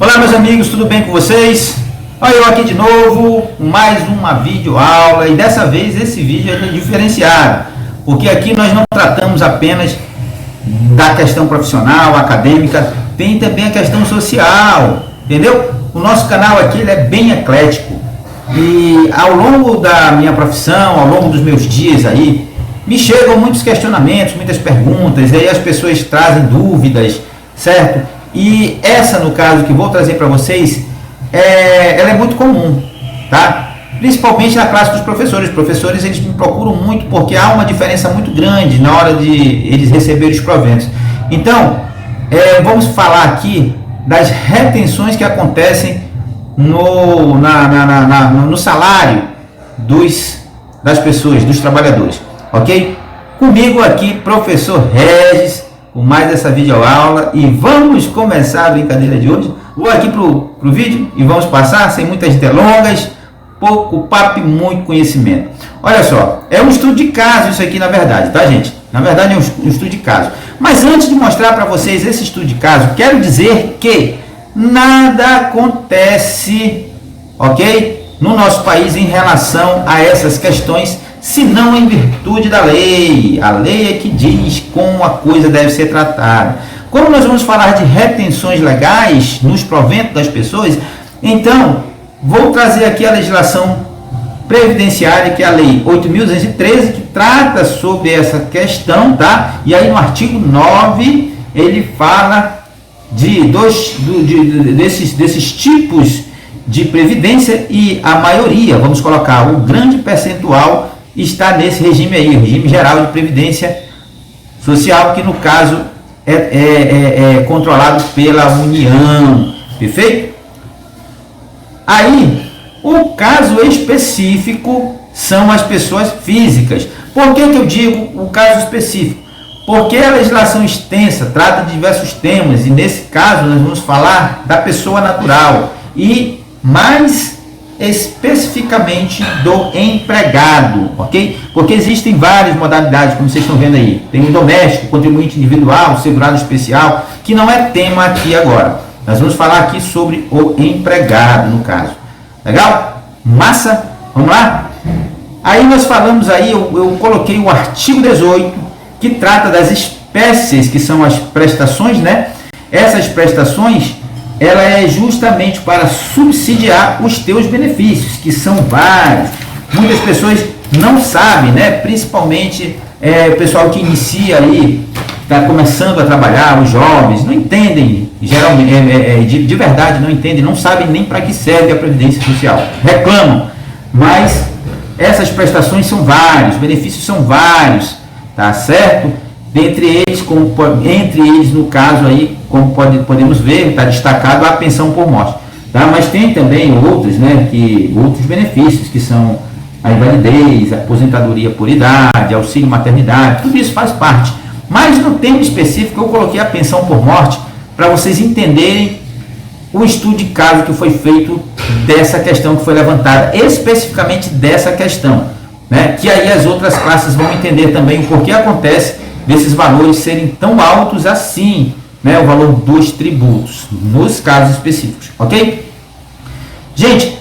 Olá meus amigos, tudo bem com vocês? Olha eu aqui de novo, com mais uma videoaula, e dessa vez esse vídeo é diferenciado, porque aqui nós não tratamos apenas da questão profissional, acadêmica, tem também a questão social, entendeu? O nosso canal aqui ele é bem eclético, e ao longo da minha profissão, ao longo dos meus dias aí, me chegam muitos questionamentos, muitas perguntas, e aí as pessoas trazem dúvidas, certo? E essa, no caso, que vou trazer para vocês, ela é muito comum, tá? Principalmente na classe dos professores. Os professores, eles me procuram muito porque há uma diferença muito grande na hora de eles receberem os proventos. Então, vamos falar aqui das retenções que acontecem no salário das pessoas, dos trabalhadores, ok? Comigo aqui, professor Regis, com mais essa videoaula, e vamos começar a brincadeira de hoje. Vou aqui pro vídeo e vamos passar sem muitas delongas, pouco papo e muito conhecimento. Olha só, é um estudo de caso isso aqui, na verdade, tá, gente? Na verdade é um estudo de caso. Mas antes de mostrar para vocês esse estudo de caso, quero dizer que nada acontece, ok, no nosso país em relação a essas questões, se não em virtude da lei. A lei é que diz como a coisa deve ser tratada. Como nós vamos falar de retenções legais nos proventos das pessoas, então vou trazer aqui a legislação previdenciária, que é a lei 8.213, que trata sobre essa questão, tá? E aí no artigo 9 ele fala desses tipos de previdência, e a maioria, vamos colocar o grande percentual, está nesse regime aí, regime geral de previdência social, que no caso é controlado pela União, perfeito? Aí, o caso específico são as pessoas físicas. Por que eu digo o caso específico? Porque a legislação extensa trata de diversos temas, e nesse caso nós vamos falar da pessoa natural, e mais especificamente do empregado, ok? Porque existem várias modalidades, como vocês estão vendo aí. Tem o doméstico, contribuinte individual, segurado especial, que não é tema aqui agora. Nós vamos falar aqui sobre o empregado, no caso. Legal? Massa? Vamos lá? Aí nós falamos aí, eu coloquei o artigo 18, que trata das espécies, que são as prestações, né? Essas prestações, ela é justamente para subsidiar os teus benefícios, que são vários. Muitas pessoas não sabem, né? Principalmente o pessoal que inicia aí, está começando a trabalhar, os jovens, não entendem, geralmente, de verdade não entendem, não sabem nem para que serve a Previdência Social. Reclamam, mas essas prestações são vários, benefícios são vários, tá certo? Entre eles, no caso aí, como podemos ver, está destacado a pensão por morte, tá? Mas tem também outros, né, outros benefícios, que são a invalidez, a aposentadoria por idade, auxílio maternidade, tudo isso faz parte. Mas no tema específico eu coloquei a pensão por morte, para vocês entenderem o estudo de caso que foi feito dessa questão que foi levantada, especificamente dessa questão, né? Que aí as outras classes vão entender também o porquê acontece desses valores serem tão altos assim, né, o valor dos tributos, nos casos específicos, ok? Gente,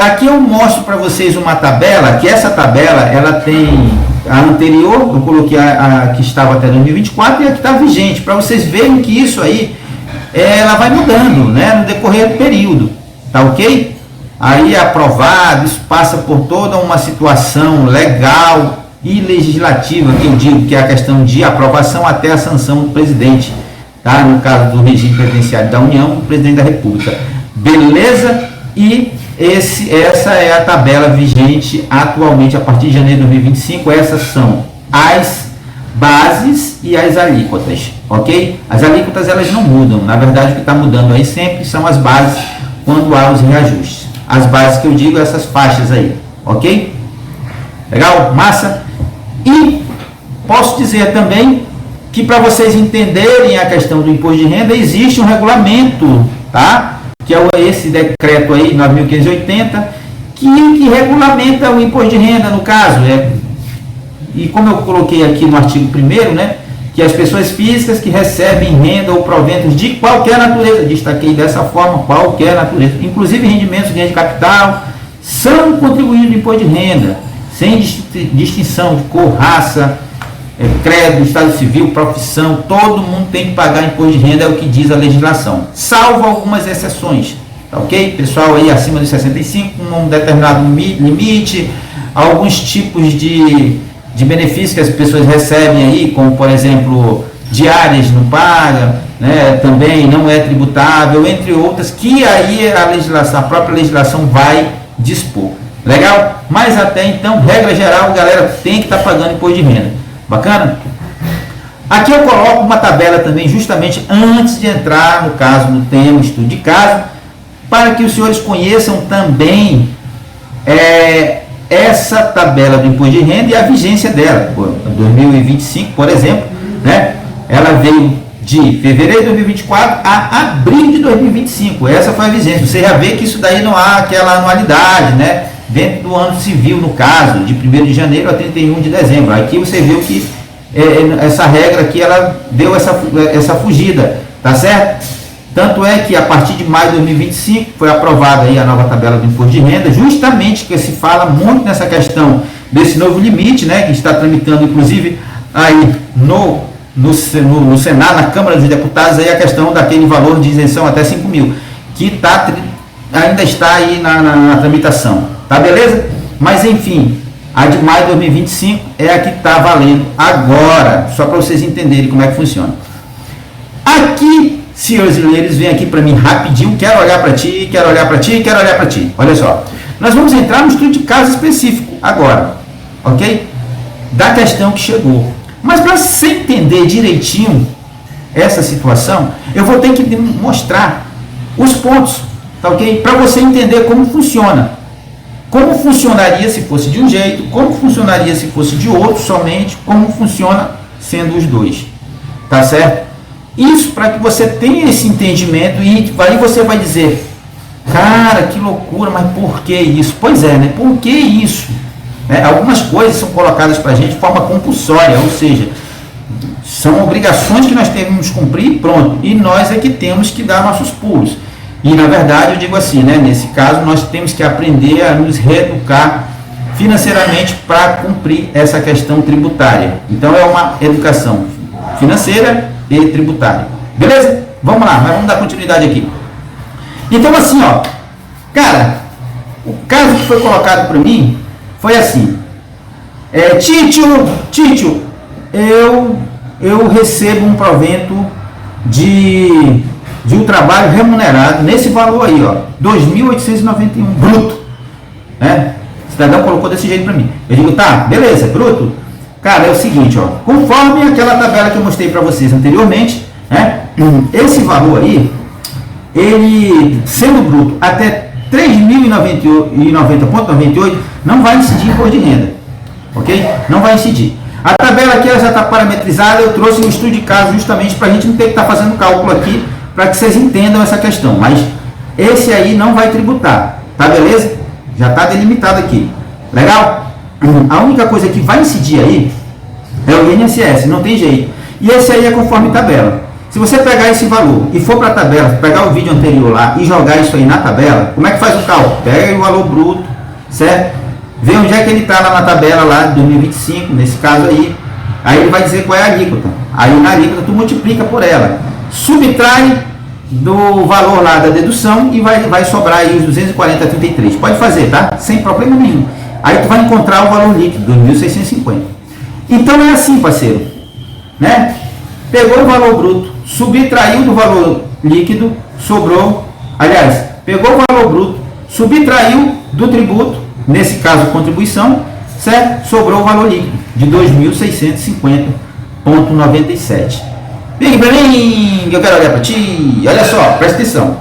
aqui eu mostro para vocês uma tabela, que essa tabela, ela tem a anterior, eu coloquei a que estava até 2024, e a que está vigente, para vocês verem que isso aí, ela vai mudando, né, no decorrer do período, tá ok? Aí é aprovado, isso passa por toda uma situação legal e legislativa, que eu digo que é a questão de aprovação até a sanção do presidente, tá? No caso do regime previdenciário da União, o presidente da República. Beleza? E essa é a tabela vigente atualmente a partir de janeiro de 2025. Essas são as bases e as alíquotas, ok? As alíquotas, elas não mudam. Na verdade, o que está mudando aí sempre são as bases quando há os reajustes. As bases que eu digo, essas faixas aí, ok? Legal? Massa? E posso dizer também que, para vocês entenderem a questão do imposto de renda, existe um regulamento, tá? Que é esse decreto aí, 9.580, que regulamenta o imposto de renda, no caso. E como eu coloquei aqui no artigo 1º, né? que as pessoas físicas que recebem renda ou proventos de qualquer natureza, destaquei dessa forma, qualquer natureza, inclusive rendimentos, ganhos de capital, são contribuídos no imposto de renda, sem distinção de cor, raça, credo, estado civil, profissão, todo mundo tem que pagar imposto de renda, é o que diz a legislação, salvo algumas exceções, tá ok? Pessoal aí acima dos 65, um determinado limite, alguns tipos de benefícios que as pessoas recebem aí, como por exemplo, diárias não paga, né, também não é tributável, entre outras, que aí a legislação, a própria legislação vai dispor. Legal? Mas até então, regra geral, galera tem que estar pagando imposto de renda. Bacana? Aqui eu coloco uma tabela também, justamente antes de entrar no caso, no tema, estudo de caso, para que os senhores conheçam também essa tabela do imposto de renda e a vigência dela. 2025, por exemplo, né? Ela veio de fevereiro de 2024 a abril de 2025. Essa foi a vigência. Você já vê que isso daí não há aquela anualidade, né? Dentro do ano civil, no caso, de 1º de janeiro a 31 de dezembro. Aqui você viu que essa regra aqui, ela deu essa fugida, tá certo? Tanto é que a partir de maio de 2025 foi aprovada aí a nova tabela do imposto de renda, justamente que se fala muito nessa questão desse novo limite, né, que está tramitando inclusive aí no Senado, na Câmara dos Deputados, aí a questão daquele valor de isenção até 5 mil, que ainda está aí na tramitação, tá beleza? Mas enfim, a de maio de 2025 é a que está valendo agora, só para vocês entenderem como é que funciona. Aqui, senhores e eles vêm aqui para mim rapidinho, quero olhar para ti, quero olhar para ti, quero olhar para ti. Olha só, nós vamos entrar no estudo de caso específico agora, ok? Da questão que chegou. Mas para você entender direitinho essa situação, eu vou ter que mostrar os pontos, tá ok? Para você entender como funciona. Como funcionaria se fosse de um jeito, como funcionaria se fosse de outro somente, como funciona sendo os dois, tá certo? Isso para que você tenha esse entendimento e aí você vai dizer, cara, que loucura, mas por que isso? Pois é, né? Por que isso? Algumas coisas são colocadas para a gente de forma compulsória, ou seja, são obrigações que nós temos que cumprir e pronto. E nós é que temos que dar nossos pulos. E na verdade eu digo assim, né? Nesse caso nós temos que aprender a nos reeducar financeiramente para cumprir essa questão tributária. Então é uma educação financeira e tributária. Beleza? Vamos lá, mas vamos dar continuidade aqui. Então assim, ó, cara, o caso que foi colocado para mim foi assim, Títio, eu recebo um provento de um trabalho remunerado nesse valor aí, ó, 2.891 bruto, né? O cidadão colocou desse jeito para mim. Eu digo, tá, beleza, bruto. Cara, é o seguinte, ó, conforme aquela tabela que eu mostrei para vocês anteriormente, né? Esse valor aí, ele sendo bruto até 3.090,98 não vai incidir em imposto de renda, ok? Não vai incidir. A tabela aqui ela já está parametrizada, eu trouxe um estudo de caso justamente para a gente não ter que estar fazendo cálculo aqui, para que vocês entendam essa questão, mas esse aí não vai tributar, tá beleza? Já está delimitado aqui, legal? A única coisa que vai incidir aí é o INSS, não tem jeito, e esse aí é conforme tabela. Se você pegar esse valor e for para a tabela, pegar o vídeo anterior lá e jogar isso aí na tabela, como é que faz o cálculo? Pega o valor bruto, certo? Vê onde é que ele está lá na tabela lá de 2025, nesse caso aí ele vai dizer qual é a alíquota. Aí na alíquota tu multiplica por ela, subtrai do valor lá da dedução e vai sobrar aí os 240,33. Pode fazer, tá? Sem problema nenhum. Aí tu vai encontrar o valor líquido, 2.650. Então é assim, parceiro, né? Pegou o valor bruto, subtraiu do valor líquido, sobrou, aliás, pegou o valor bruto, subtraiu do tributo, nesse caso contribuição, certo? Sobrou o valor líquido de 2.650,97. Vem aqui pra mim, eu quero olhar para ti. Olha só, presta atenção.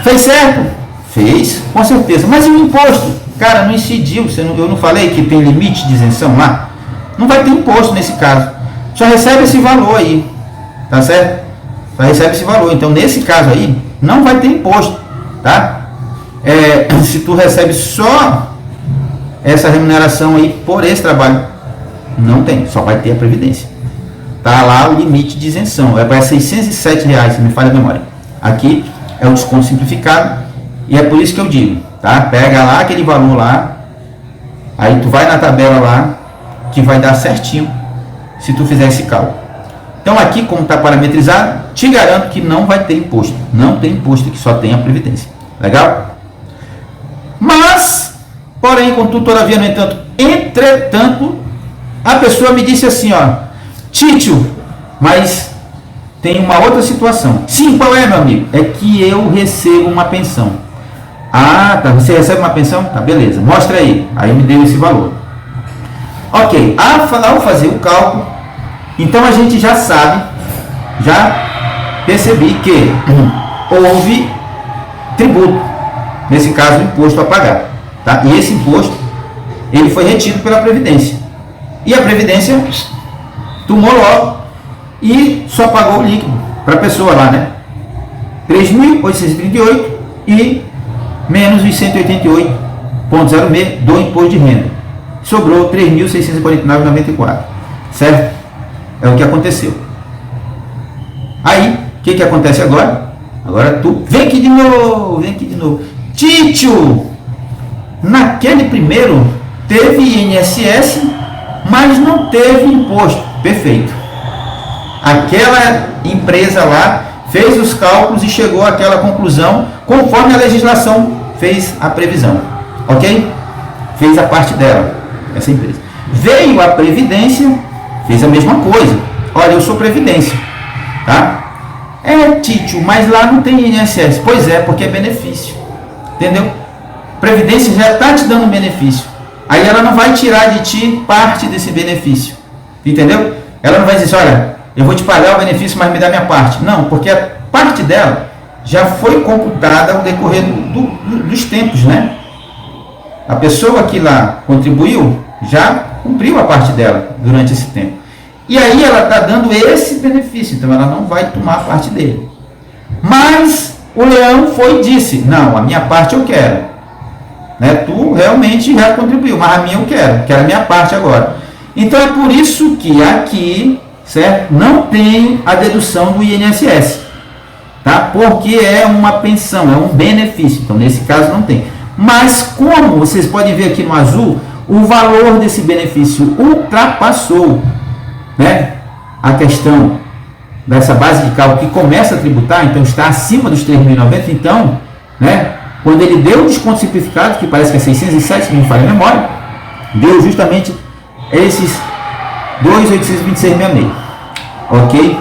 Fez certo? Fez, com certeza. Mas e o imposto? Cara, não incidiu. Eu não falei que tem limite de isenção lá? Não vai ter imposto nesse caso. Só recebe esse valor aí. Tá certo? Só recebe esse valor. Então, nesse caso aí, não vai ter imposto. Tá? Se tu recebe só essa remuneração aí por esse trabalho, não tem. Só vai ter a previdência. tá lá o limite de isenção, é para R$ 607, se me falha a memória. Aqui é o desconto simplificado, e é por isso que eu digo, tá? Pega lá aquele valor lá, aí tu vai na tabela lá, que vai dar certinho, se tu fizer esse cálculo. Então aqui, como está parametrizado, te garanto que não vai ter imposto. Não tem imposto, que só tem a previdência. Legal? Mas, porém, contudo, todavia, no entanto, entretanto, a pessoa me disse assim, ó, Títio, mas tem uma outra situação. Sim, qual é, meu amigo? É que eu recebo uma pensão. Ah, tá, você recebe uma pensão? Tá, beleza, mostra aí. Aí me deu esse valor. Ok, ao fazer o cálculo, então a gente já sabe, já percebi que houve tributo, nesse caso imposto a pagar, tá? E esse imposto, ele foi retido pela Previdência, e a Previdência tomou logo e só pagou o líquido para a pessoa lá, né? 3.838 e menos os 188,06 do imposto de renda. Sobrou 3.649,94, certo? É o que aconteceu. Aí, o que acontece agora? Agora tu vem aqui de novo. Títio, naquele primeiro teve INSS, mas não teve imposto. Perfeito. Aquela empresa lá fez os cálculos e chegou àquela conclusão conforme a legislação fez a previsão. Ok? Fez a parte dela, essa empresa. Veio a Previdência, fez a mesma coisa. Olha, eu sou Previdência, tá? Títio, mas lá não tem INSS. Pois é, porque é benefício. Entendeu? Previdência já está te dando um benefício. Aí ela não vai tirar de ti parte desse benefício. Entendeu? Ela não vai dizer, olha, eu vou te pagar o benefício, mas me dá minha parte. Não, porque a parte dela já foi computada ao decorrer dos tempos, né? A pessoa que lá contribuiu já cumpriu a parte dela durante esse tempo. E aí ela está dando esse benefício, então ela não vai tomar parte dele. Mas o leão foi e disse, não, a minha parte eu quero. Né? Tu realmente já contribuiu, mas a minha eu quero a minha parte agora. Então é por isso que aqui, certo, não tem a dedução do INSS, tá? Porque é uma pensão, é um benefício, então nesse caso não tem. Mas como vocês podem ver aqui no azul, o valor desse benefício ultrapassou, né, a questão dessa base de cálculo que começa a tributar, então está acima dos 3.090, então, né, quando ele deu o desconto simplificado, que parece que é 607, se não me falha a memória, deu justamente esses 2.826,66, ok?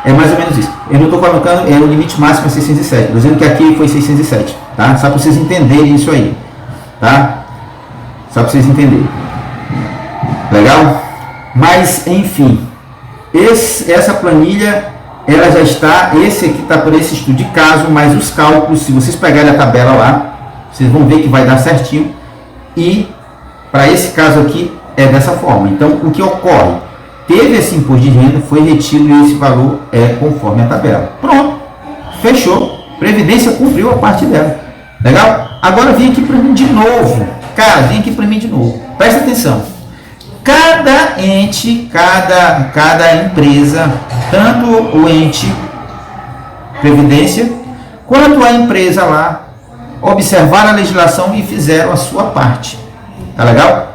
É mais ou menos isso. Eu não estou colocando, o limite máximo é 607, estou dizendo que aqui foi 607, tá? Só para vocês entenderem isso aí, tá? Só para vocês entenderem. Legal? Mas, enfim, essa planilha, ela já está, esse aqui está por esse estudo de caso, mas os cálculos, se vocês pegarem a tabela lá, vocês vão ver que vai dar certinho, e para esse caso aqui, é dessa forma. Então, o que ocorre? Teve esse imposto de renda, foi retido e esse valor é conforme a tabela. Pronto, fechou. Previdência cumpriu a parte dela. Legal? Agora vem aqui para mim de novo. Cara, vem aqui para mim de novo. Presta atenção. Cada ente, cada empresa, tanto o ente Previdência, quanto a empresa lá, observaram a legislação e fizeram a sua parte. Tá legal?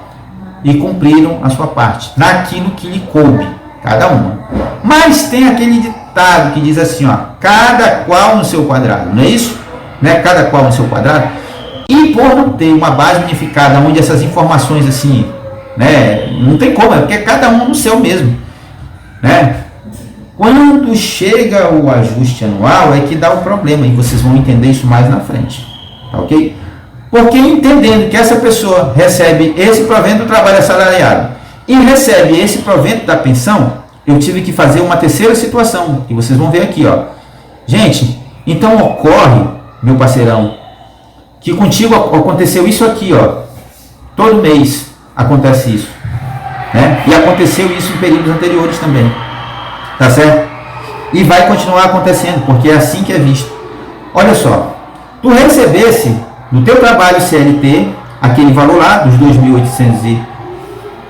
E cumpriram a sua parte, naquilo que lhe coube, cada uma. Mas tem aquele ditado que diz assim, ó, cada qual no seu quadrado, não é isso? Né? Cada qual no seu quadrado. E por não ter uma base unificada, onde essas informações assim, né, não tem como, é porque é cada um no seu mesmo, né? Quando chega o ajuste anual é que dá o problema, e vocês vão entender isso mais na frente, tá ok? Porque entendendo que essa pessoa recebe esse provento do trabalho assalariado e recebe esse provento da pensão, eu tive que fazer uma terceira situação, que vocês vão ver aqui, ó. Gente, então ocorre, meu parceirão, que contigo aconteceu isso aqui, ó. Todo mês acontece isso, né? E aconteceu isso em períodos anteriores também, tá certo? E vai continuar acontecendo, porque é assim que é visto. Olha só, tu recebesse no teu trabalho CLT, aquele valor lá dos 2.800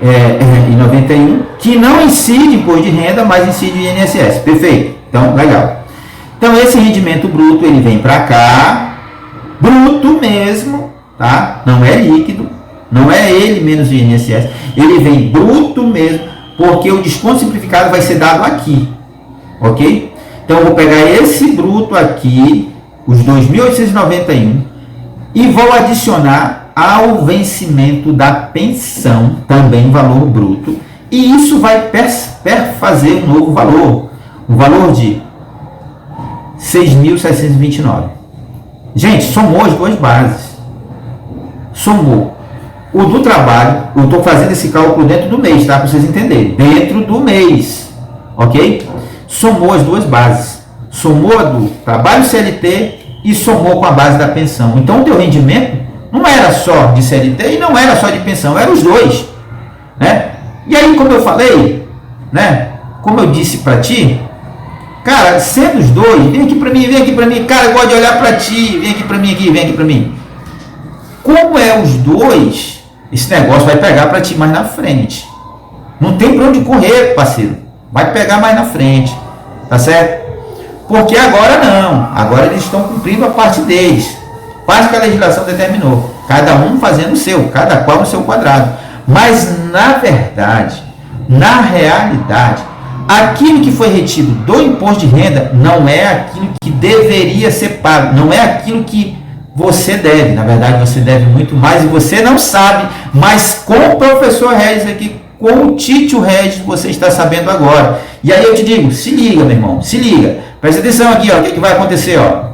em 91, que não incide imposto de renda, mas incide o INSS. Perfeito. Então, legal. Então, esse rendimento bruto, ele vem para cá, bruto mesmo, tá? Não é líquido, não é ele menos o INSS, ele vem bruto mesmo, porque o desconto simplificado vai ser dado aqui, ok? Então, eu vou pegar esse bruto aqui, os 2.891, e vou adicionar ao vencimento da pensão, também valor bruto, e isso vai fazer um novo valor, um valor de 6.729. Gente, somou as duas bases. Somou o do trabalho, eu estou fazendo esse cálculo dentro do mês, tá? Para vocês entenderem. Dentro do mês, ok? Somou as duas bases. Somou a do trabalho CLT e somou com a base da pensão. Então, o teu rendimento não era só de CLT e não era só de pensão, eram os dois, né? E aí, como eu falei, né? Como eu disse para ti, cara, sendo os dois, vem aqui para mim, cara, eu gosto de olhar para ti, vem aqui para mim. Como é os dois, esse negócio vai pegar para ti mais na frente. Não tem para onde correr, parceiro. Vai pegar mais na frente, tá certo? Porque agora não, agora eles estão cumprindo a parte deles, parte que a legislação determinou, cada um fazendo o seu, cada qual no seu quadrado. Mas na verdade, na realidade, aquilo que foi retido do imposto de renda não é aquilo que deveria ser pago, não é aquilo que você deve. Na verdade, você deve muito mais e você não sabe, mas com o professor Regis aqui, com o Títio Regis, você está sabendo agora. E aí eu te digo, se liga, meu irmão, se liga. Presta atenção aqui, ó, o que vai acontecer, ó.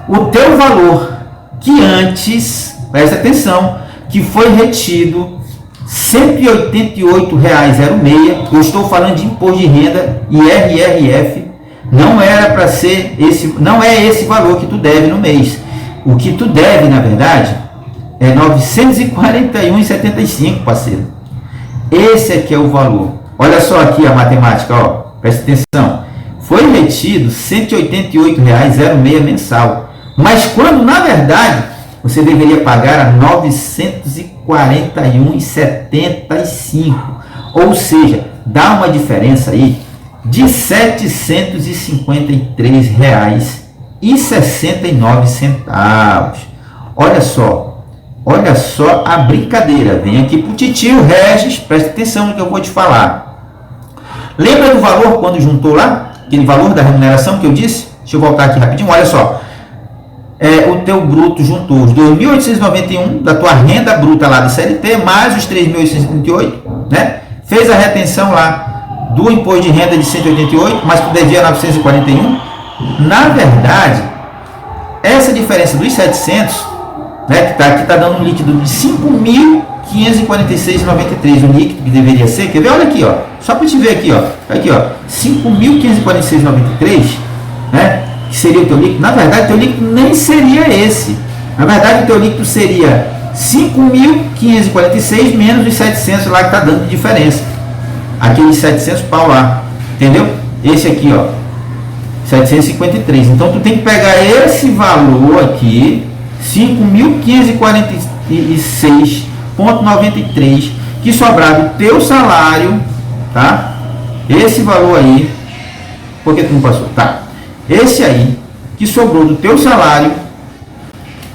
O teu valor que antes, presta atenção, que foi retido R$ 188,06, eu estou falando de imposto de renda e IRRF, não era para ser esse, não é esse valor que tu deve no mês. O que tu deve, na verdade, é R$ 941,75, parceiro. Esse aqui é o valor. Olha só aqui a matemática, ó. Presta atenção. Foi retido R$ 188,06 mensal. Mas quando, na verdade, você deveria pagar a R$ 941,75. Ou seja, dá uma diferença aí de R$ 753,69. Olha só a brincadeira. Vem aqui pro titio Regis, presta atenção no que eu vou te falar. Lembra do valor quando juntou lá? Aquele valor da remuneração que eu disse? Deixa eu voltar aqui rapidinho, olha só. O teu bruto juntou os 2.891 da tua renda bruta lá do CLT, mais os 3.838, né? Fez a retenção lá do imposto de renda de 188, mas tu devia 941. Na verdade, essa diferença dos 700, né, que tá dando um líquido de 5.546,93, o líquido que deveria ser, quer ver? Olha aqui, ó, só para te ver aqui, ó, 5.546,93, né, que seria o teu líquido. Na verdade, o teu líquido nem seria esse. Na verdade, o teu líquido seria 5.546 menos os 700 lá que tá dando de diferença. Aqueles 700 pau lá, entendeu? Esse aqui, ó, 753. Então, tu tem que pegar esse valor aqui, 5.546,93, que sobrar do teu salário, tá? Esse valor aí, por que tu não passou? Tá. Esse aí, que sobrou do teu salário,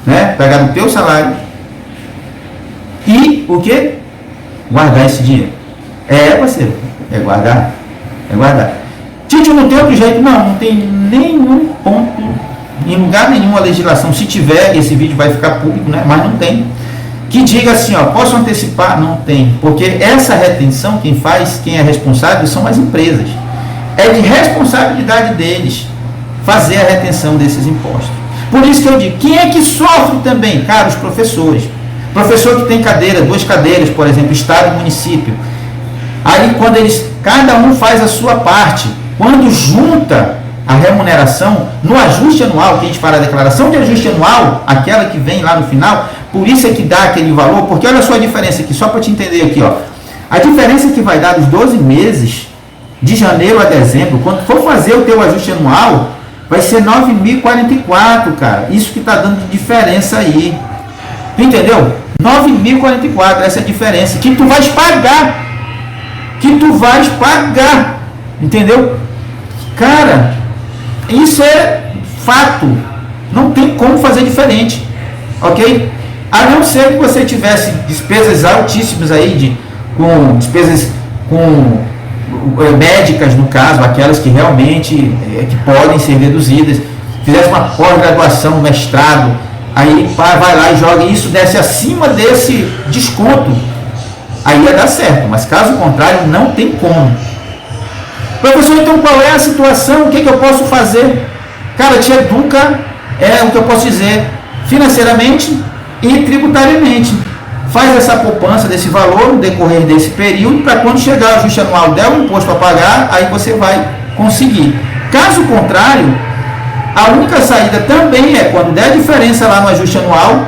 né? Pegar do teu salário e o que? Guardar esse dinheiro. Parceiro, é guardar. Tite, não tem outro jeito? Não tem nenhum ponto, em lugar nenhum a legislação, se tiver, esse vídeo vai ficar público, né? Mas não tem, que diga assim, ó, posso antecipar? Não tem, porque essa retenção, quem faz, quem é responsável, são as empresas. É de responsabilidade deles fazer a retenção desses impostos. Por isso que eu digo, quem é que sofre também? Cara, os professores. Professor que tem cadeira, 2 cadeiras, por exemplo, estado e município. Aí quando cada um faz a sua parte, quando junta a remuneração no ajuste anual, que a gente fala a declaração de ajuste anual, aquela que vem lá no final, por isso é que dá aquele valor, porque olha só a diferença aqui, só para te entender aqui, ó. A diferença que vai dar dos 12 meses, de janeiro a dezembro, quando for fazer o teu ajuste anual, vai ser 9.044, cara. Isso que está dando de diferença aí. Entendeu? 9.044, essa é a diferença. Que tu vais pagar. Que tu vais pagar. Entendeu? Cara, isso é fato. Não tem como fazer diferente. Ok? A não ser que você tivesse despesas altíssimas aí, com despesas com médicas, no caso, aquelas que realmente que podem ser reduzidas. Fizesse uma pós-graduação, mestrado, aí vai lá e joga, e isso desce acima desse desconto, aí ia dar certo, mas caso contrário, não tem como. Professor, então qual é a situação? O que eu posso fazer? Cara, te educa, é o que eu posso dizer, financeiramente e tributariamente. Faz essa poupança desse valor no decorrer desse período, para quando chegar o ajuste anual, der um imposto a pagar, aí você vai conseguir. Caso contrário, a única saída também é quando der diferença lá no ajuste anual,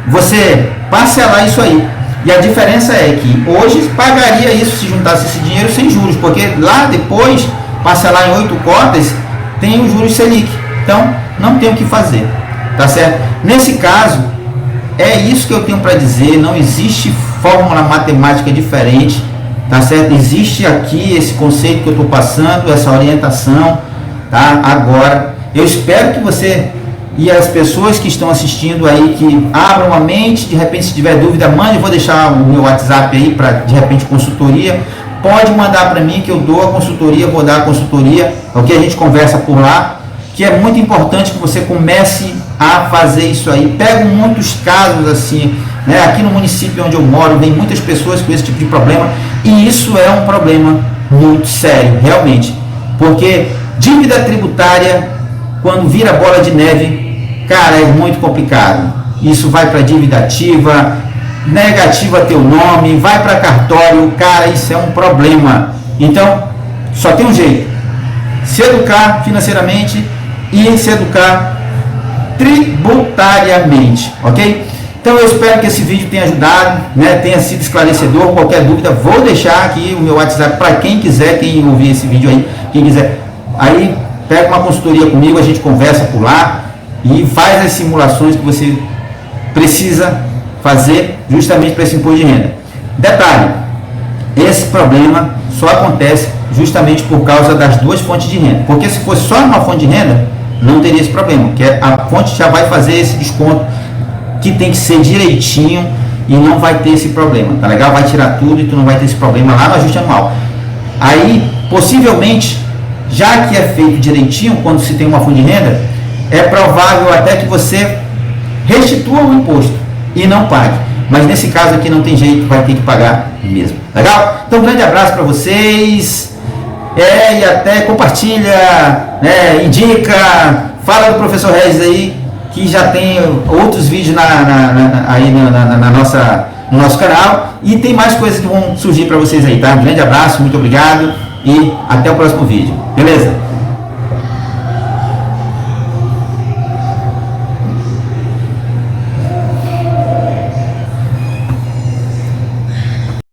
você parcelar isso aí. E a diferença é que hoje pagaria isso se juntasse esse dinheiro sem juros, porque lá depois, parcelar em 8 cotas, tem os juros Selic. Então, não tem o que fazer. Tá certo? Nesse caso, é isso que eu tenho para dizer. Não existe fórmula matemática diferente. Tá certo? Existe aqui esse conceito que eu estou passando, essa orientação. Tá? Agora, eu espero que você e as pessoas que estão assistindo aí, que abram a mente, de repente se tiver dúvida, mande, eu vou deixar o meu WhatsApp aí para, de repente, consultoria. Pode mandar para mim que eu dou a consultoria, vou dar a consultoria, ok? A gente conversa por lá, que é muito importante que você comece a fazer isso aí. Pego muitos casos assim, né? Aqui no município onde eu moro, vem muitas pessoas com esse tipo de problema, e isso é um problema muito sério, realmente, porque dívida tributária, quando vira bola de neve, cara, é muito complicado. Isso vai para dívida ativa, negativa teu nome, vai para cartório, cara, isso é um problema. Então, só tem um jeito: se educar financeiramente e se educar tributariamente, ok? Então eu espero que esse vídeo tenha ajudado, né, tenha sido esclarecedor. Qualquer dúvida, vou deixar aqui o meu WhatsApp para quem quiser, quem ouvir esse vídeo aí, quem quiser, aí pega uma consultoria comigo, a gente conversa por lá e faz as simulações que você precisa fazer justamente para esse imposto de renda. Detalhe, esse problema só acontece justamente por causa das duas fontes de renda, porque se fosse só uma fonte de renda, não teria esse problema, que a fonte já vai fazer esse desconto que tem que ser direitinho e não vai ter esse problema, tá legal? Vai tirar tudo e tu não vai ter esse problema lá no ajuste anual. Aí, possivelmente, já que é feito direitinho, quando se tem uma fonte de renda, é provável até que você restitua o imposto e não pague. Mas nesse caso aqui não tem jeito, vai ter que pagar mesmo. Legal? Então, um grande abraço para vocês. E até compartilha, indica, fala do professor Regis aí, que já tem outros vídeos no nosso canal, e tem mais coisas que vão surgir para vocês aí, tá? Um grande abraço, muito obrigado e até o próximo vídeo. Beleza?